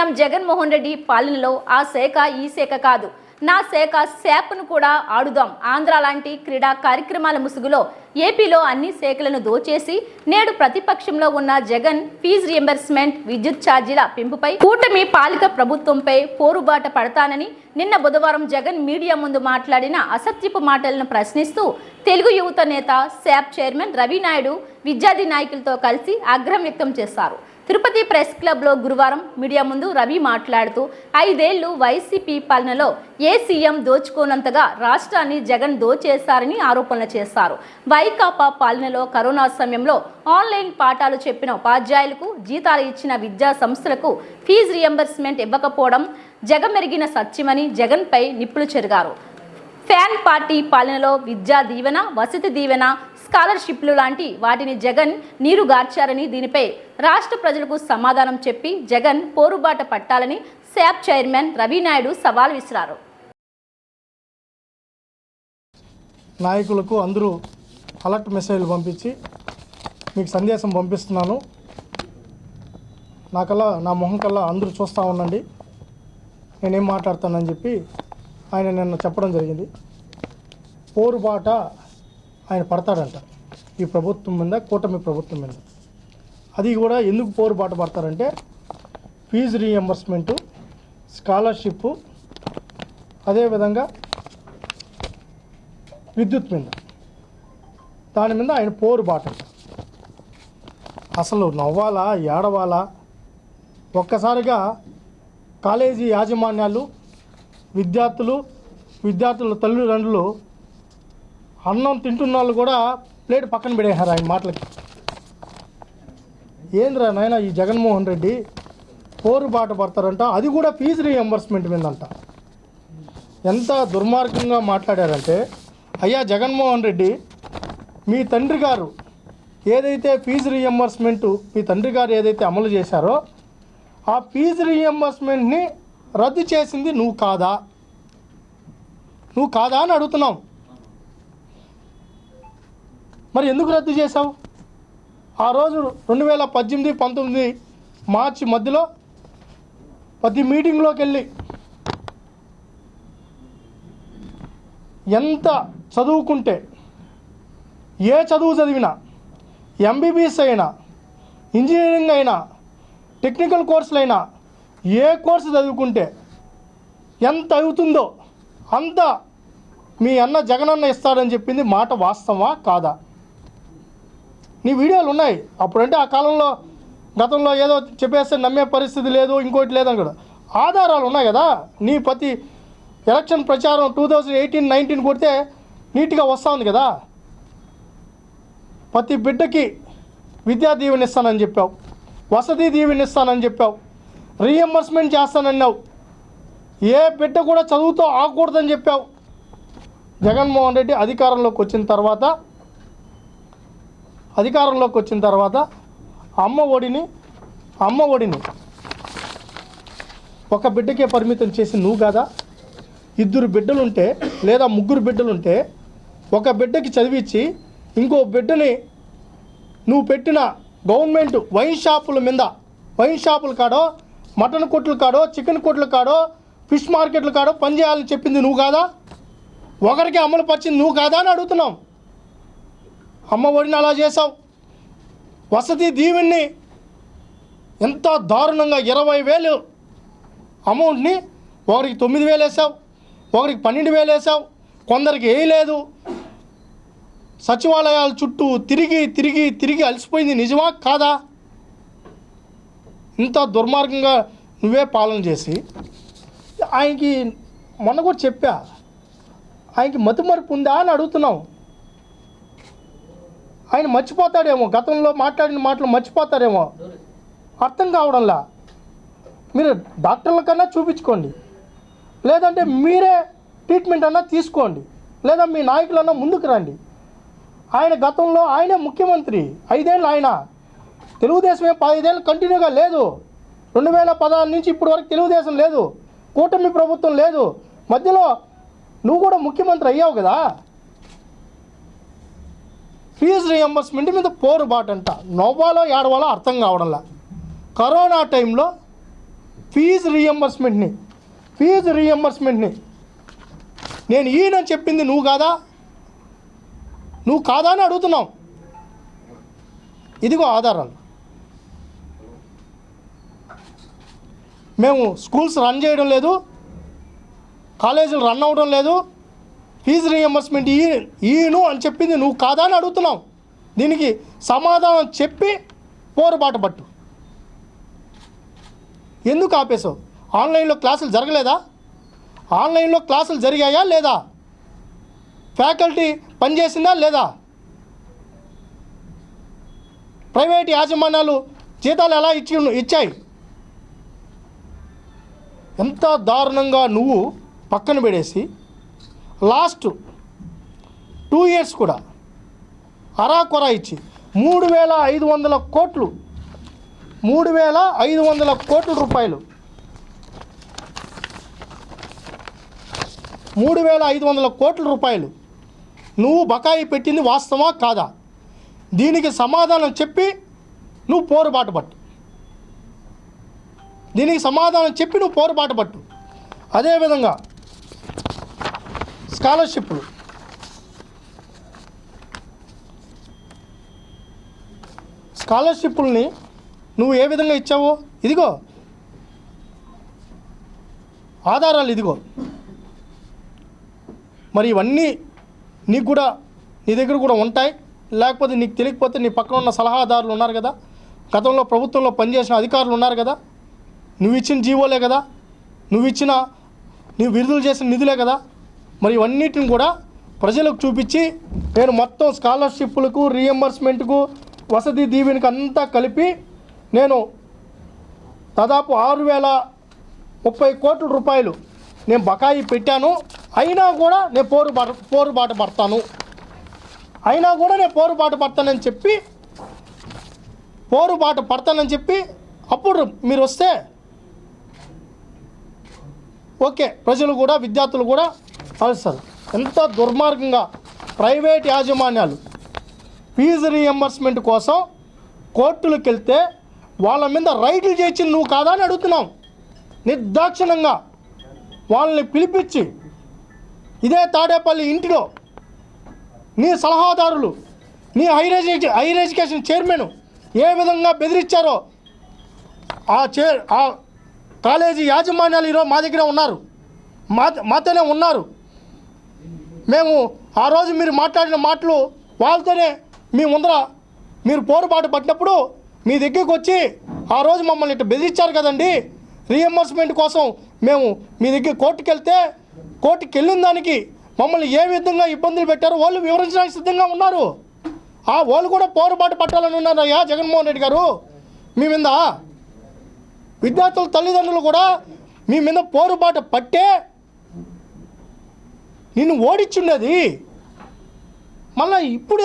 CM Jaganmohan Reddy పాలనలో ఆ శాఖ ఈ శాఖ కాదు, నా శాఖ శాప్ను కూడా ఆడుదాం ఆంధ్ర లాంటి క్రీడా కార్యక్రమాల ముసుగులో ఏపీలో అన్ని శాఖలను దోచేసి నేడు ప్రతిపక్షంలో ఉన్న జగన్ ఫీజు రియంబర్స్మెంట్, విద్యుత్ ఛార్జీల పెంపుపై కూటమి పాలిక ప్రభుత్వంపై పోరుబాట పడతానని నిన్న బుధవారం జగన్ మీడియా ముందు మాట్లాడిన అసత్యపు మాటలను ప్రశ్నిస్తూ తెలుగు యువత నేత శాప్ చైర్మన్ రవి నాయుడు విద్యార్థి నాయకులతో కలిసి ఆగ్రహం వ్యక్తం చేశారు. తిరుపతి ప్రెస్ క్లబ్లో గురువారం మీడియా ముందు రవి మాట్లాడుతూ 5 ఏళ్లు వైసీపీ పాలనలో ఏ సీఎం దోచుకోనంతగా రాష్ట్రాన్ని జగన్ దోచేశారని ఆరోపణలు చేశారు. వైకాపా పాలనలో కరోనా సమయంలో ఆన్లైన్ పాఠాలు చెప్పిన ఉపాధ్యాయులకు జీతాలు ఇచ్చిన విద్యా సంస్థలకు ఫీజు రియంబర్స్మెంట్ ఇవ్వకపోవడం జగమెరిగిన సత్యమని జగన్పై నిప్పులు చెరిగారు. ఫ్యాన్ పార్టీ పాలనలో విద్యా దీవెన, వసతి దీవెన, స్కాలర్షిప్లు లాంటి వాటిని జగన్ నీరుగార్చారని, దీనిపై రాష్ట్ర ప్రజలకు సమాధానం చెప్పి జగన్ పోరుబాట పట్టాలని శాప్ చైర్మన్ రవి నాయుడు సవాల్ విసిరారు. నాయకులకు అందరూ అలర్ట్ మెసేజ్లు పంపించి మీకు సందేశం పంపిస్తున్నాను, నా మొహం కల్లా అందరూ చూస్తూ ఉండండి, నేనేం మాట్లాడతానని చెప్పి ఆయన నిన్న చెప్పడం జరిగింది. పోరుబాట ఆయన పడతాడంట ఈ ప్రభుత్వం మీద, కూటమి ప్రభుత్వం మీద. అది కూడా ఎందుకు పోరుబాట పడతారంటే ఫీజు రీఎంబర్స్మెంటు, స్కాలర్షిప్, అదేవిధంగా విద్యుత్ మీద, దాని మీద ఆయన పోరుబాట. అసలు నవ్వాలా ఏడవాలా? ఒక్కసారిగా కాలేజీ యాజమాన్యాలు, విద్యార్థుల తల్లిదండ్రులు అన్నం తింటున్న వాళ్ళు కూడా ప్లేట్ పక్కన పెడేశారు ఆయన మాటలకి. ఏంద్రా నాయన ఈ జగన్మోహన్ రెడ్డి పోరుబాట పడతారంట, అది కూడా ఫీజు రీఎంబర్స్మెంట్ మీదంట. ఎంత దుర్మార్గంగా మాట్లాడారంటే, అయ్యా జగన్మోహన్ రెడ్డి, మీ తండ్రి గారు ఏదైతే ఫీజు రీఎంబర్స్మెంటు మీ తండ్రి గారు ఏదైతే అమలు చేశారో ఆ ఫీజు రీఎంబర్స్మెంట్ని రద్దు చేసింది నువ్వు కాదా అని అడుగుతున్నాం. మరి ఎందుకు రద్దు చేశావు? ఆ రోజు 2018-19 మార్చి మధ్యలో ప్రతి మీటింగ్లోకి వెళ్ళి ఎంత చదువుకుంటే, ఏ చదువు చదివినా, ఎంబీబీఎస్ అయినా, ఇంజనీరింగ్ అయినా, టెక్నికల్ కోర్సులైనా, ఏ కోర్సు చదువుకుంటే ఎంత అవుతుందో అంత మీ అన్న జగనన్న ఇస్తాడని చెప్పింది మాట వాస్తవమా కాదా? నీ వీడియోలు ఉన్నాయి. అప్పుడంటే ఆ కాలంలో, గతంలో ఏదో చెప్పేస్తే నమ్మే పరిస్థితి లేదు, ఇంకోటి లేదని కూడా ఆధారాలు ఉన్నాయి కదా. నీ ప్రతి ఎలక్షన్ ప్రచారం 2018-19 కొడితే నీట్గా వస్తూ ఉంది కదా. ప్రతి బిడ్డకి విద్యా దీవెన ఇస్తానని చెప్పావు, వసతి దీవెన ఇస్తానని చెప్పావు, రీఎంబర్స్మెంట్ చేస్తానన్నావు, ఏ బిడ్డ కూడా చదువుతో ఆగకూడదని చెప్పావు. జగన్మోహన్ రెడ్డి అధికారంలోకి వచ్చిన తర్వాత అమ్మ ఒడిని ఒక బిడ్డకే పరిమితం చేసి నువ్వు కాదా? 2 బిడ్డలుంటే లేదా 3 బిడ్డలుంటే ఒక బిడ్డకి చదివించి ఇంకో బిడ్డని నువ్వు పెట్టిన గవర్నమెంట్ వైన్ షాపుల కాడో, మటన్ కొట్లు కాడో, చికెన్ కొట్లు కాడో, ఫిష్ మార్కెట్ల కాడో పనిచేయాలని చెప్పింది నువ్వు కాదా? ఒకరికి అమలు పరిచింది నువ్వు కాదా అని అడుగుతున్నాం. అమ్మ ఒడిని అలా చేసావు. వసతి దీవెన్ని ఎంత దారుణంగా 20,000 అమౌంట్ని ఒకరికి 9,000 వేసావు, ఒకరికి 12,000 వేసావు, కొందరికి వేయలేదు. సచివాలయాల చుట్టూ తిరిగి అలసిపోయింది నిజమా కాదా? ఇంత దుర్మార్గంగా నువ్వే పాలన చేసి ఆయనకి మొన్న కూడా చెప్పా, ఆయనకి మతిమరుపు ఉందా అని అడుగుతున్నాం. ఆయన మర్చిపోతాడేమో, గతంలో మాట్లాడిన మాటలు మర్చిపోతారేమో, అర్థం కావడంలా. మీరు డాక్టర్ల కన్నా చూపించుకోండి, లేదంటే మీరే ట్రీట్మెంట్ అన్నా తీసుకోండి, లేదా మీ నాయకులన్నా ముందుకు రండి. ఆయన గతంలో ఆయనే ముఖ్యమంత్రి 5 ఏళ్ళు, ఆయన తెలుగుదేశమే 15 ఏళ్ళు కంటిన్యూగా లేదు. 2016 నుంచి ఇప్పటి వరకు తెలుగుదేశం లేదు, కూటమి ప్రభుత్వం లేదు. మధ్యలో నువ్వు కూడా ముఖ్యమంత్రి అయ్యావు కదా. ఫీజు రీఎంబర్స్మెంట్ మీద పోరుబాటంట, నవ్వాలో ఏడవాలో అర్థం కావడంలా. కరోనా టైంలో ఫీజు రీఎంబర్స్మెంట్ని నేను ఈయనని చెప్పింది నువ్వు కాదా అని అడుగుతున్నావు. ఇదిగో ఆధారాలు. మేము స్కూల్స్ రన్ చేయడం లేదు, కాలేజీలు రన్ అవ్వడం లేదు, ఫీజు రీఎంబర్స్మెంట్ ఈయను అని చెప్పింది నువ్వు కాదా అని అడుగుతున్నావు. దీనికి సమాధానం చెప్పి పోరుబాటు పట్టు. ఎందుకు ఆపేసావు? ఆన్లైన్లో క్లాసులు జరగలేదా? ఆన్లైన్లో క్లాసులు జరిగాయా లేదా? ఫ్యాకల్టీ పనిచేసిందా లేదా? ప్రైవేట్ యాజమాన్యాలు జీతాలు ఎలా ఇచ్చాయి? ఎంత దారుణంగా నువ్వు పక్కన పెడేసి లాస్ట్ 2 years కూడా అరాకొరా ఇచ్చి 3,500 కోట్లు 3,500 కోట్ల రూపాయలు 3,500 కోట్ల రూపాయలు నువ్వు బకాయి పెట్టింది వాస్తవా కాదా? దీనికి సమాధానం చెప్పి నువ్వు పోరుబాటు పట్టు. అదేవిధంగా స్కాలర్షిప్లని నువ్వు ఏ విధంగా ఇచ్చావో ఇదిగో ఆధారాలు. ఇదిగో మరి ఇవన్నీ నీ దగ్గర కూడా ఉంటాయి. లేకపోతే నీకు తెలియకపోతే నీ పక్కన ఉన్న సలహాదారులు ఉన్నారు కదా, గతంలో ప్రభుత్వంలో పనిచేసిన అధికారులు ఉన్నారు కదా, నువ్వు ఇచ్చిన జీవోలే కదా, నువ్వు విడుదల చేసిన నిధులే కదా. మరి ఇవన్నిటిని కూడా ప్రజలకు చూపించి నేను మొత్తం స్కాలర్షిప్లకు, రీఎంబర్స్మెంట్కు, వసతి దీవెనకు అంతా కలిపి నేను దాదాపు 6,030 కోట్ల రూపాయలు నేను బకాయి పెట్టాను. అయినా కూడా నేను పోరుబాటు పడతానని చెప్పి అప్పుడు మీరు వస్తే ఓకే, ప్రజలు కూడా విద్యార్థులు కూడా ఆలోచిస్తారు. ఎంత దుర్మార్గంగా ప్రైవేట్ యాజమాన్యాలు ఫీజు రీఎంబర్స్మెంట్ కోసం కోర్టులకు వెళ్తే వాళ్ళ మీద రైడ్లు చేసి నువ్వు కాదా అని అడుగుతున్నావు. నిర్దాక్షిణంగా వాళ్ళని పిలిపించి ఇదే తాడేపల్లి ఇంటిలో నీ సలహాదారులు, నీ హైయర్ ఎడ్యుకేషన్ చైర్మన్ ఏ విధంగా బెదిరించారో ఆ కాలేజీ యాజమాన్యాలు ఈరోజు మా దగ్గర ఉన్నారు, మాతోనే ఉన్నారు. మేము ఆ రోజు మీరు మాట్లాడిన మాటలు వాళ్ళతోనే మీ ముందర మీరు పోరుబాటు పట్టినప్పుడు మీ దగ్గరికి వచ్చి ఆ రోజు మమ్మల్ని ఇట్లా బెదిరించారు కదండి, రీఎంబర్స్మెంట్ కోసం మేము మీ దగ్గర కోర్టుకి వెళ్ళిన దానికి మమ్మల్ని ఏ విధంగా ఇబ్బందులు పెట్టారో వాళ్ళు వివరించడానికి సిద్ధంగా ఉన్నారు. వాళ్ళు కూడా పోరుబాటు పట్టాలని ఉన్నారు. అయ్యా జగన్మోహన్ రెడ్డి గారు మీ మీద, విద్యార్థుల తల్లిదండ్రులు కూడా మీ మీద పోరుబాటు పట్టే నిన్ను ఓడించుండేది. మళ్ళీ ఇప్పుడు